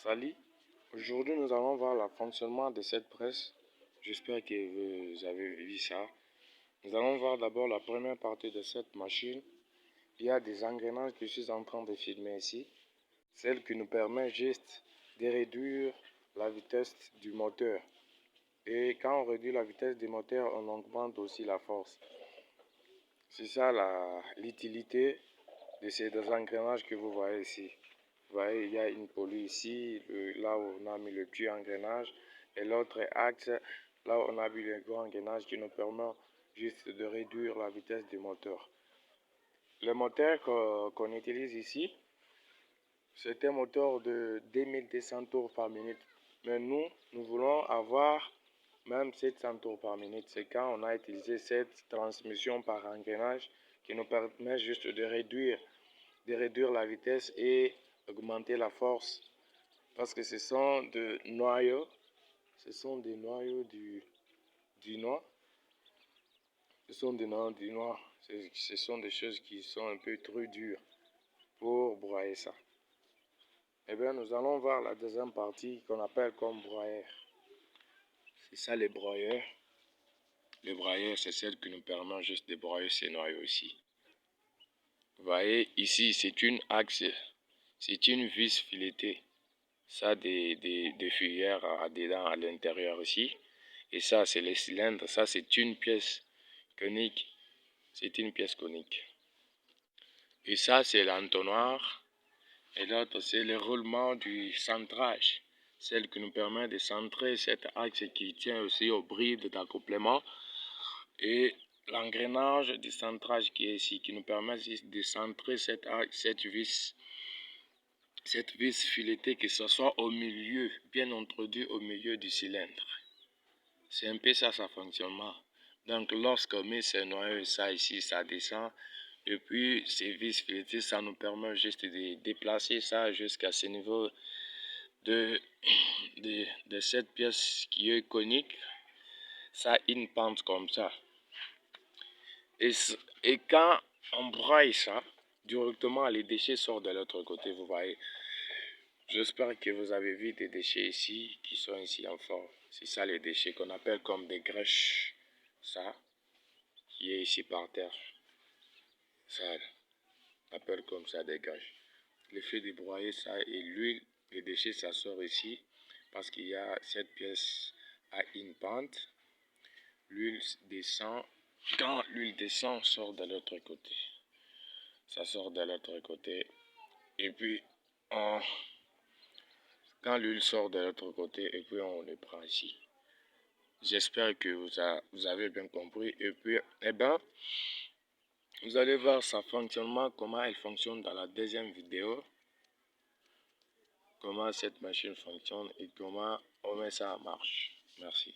Salut, aujourd'hui nous allons voir le fonctionnement de cette presse. J'espère que vous avez vu ça. Nous allons voir d'abord la première partie de cette machine. Il y a des engrenages que je suis en train de filmer ici. Celle qui nous permet juste de réduire la vitesse du moteur. Et quand on réduit la vitesse du moteur, on augmente aussi la force. C'est ça l'utilité de ces deux engrenages que vous voyez ici. Vous voyez, il y a une police ici, là où on a mis le petit engrenage, et l'autre axe, là où on a mis le grand engrenage qui nous permet juste de réduire la vitesse du moteur. Le moteur qu'on utilise ici, c'est un moteur de 2200 tours par minute. Mais nous voulons avoir même 700 tours par minute. C'est quand on a utilisé cette transmission par engrenage qui nous permet juste de réduire la vitesse et augmenter la force, parce que ce sont des noyaux, du noix, ce sont des choses qui sont un peu trop dures pour broyer ça. Eh bien, nous allons voir la deuxième partie qu'on appelle comme broyeur. C'est ça les broyeurs. Le broyeur, c'est celle qui nous permet juste de broyer ces noyaux ici. Vous voyez, ici, c'est une axe, c'est une vis filetée. Ça, des fuyères dedans à l'intérieur ici. Et ça, c'est les cylindres. Ça, c'est une pièce conique. C'est une pièce conique. Et ça, c'est l'entonnoir. Et l'autre, c'est le roulement du centrage. Celle qui nous permet de centrer cet axe qui tient aussi aux brides d'accouplement. Et l'engrenage du centrage qui est ici, qui nous permet de centrer cette vis filetée, que ce soit au milieu, bien introduit au milieu du cylindre. C'est un peu ça, sa fonctionnement. Donc, lorsqu'on met ces noyaux, ça ici, ça descend. Et puis, ces vis filetées, ça nous permet juste de déplacer ça jusqu'à ce niveau de cette pièce qui est conique. Ça a une pente comme ça. Et quand on broye ça, directement, les déchets sortent de l'autre côté, vous voyez. J'espère que vous avez vu des déchets ici, qui sont ici en forme. C'est ça les déchets qu'on appelle comme des grèches. Ça, qui est ici par terre. Ça, on appelle comme ça des grèches. Le fait de broyer ça et l'huile, les déchets, ça sort ici. Parce qu'il y a cette pièce à une pente. L'huile descend. Quand l'huile descend, sort de l'autre côté. Ça sort de l'autre côté. Et puis, quand l'huile sort de l'autre côté, et puis on le prend ici. J'espère que vous avez bien compris. Et puis, eh ben, vous allez voir son fonctionnement, comment elle fonctionne dans la deuxième vidéo. Comment cette machine fonctionne et comment on met ça en marche. Merci.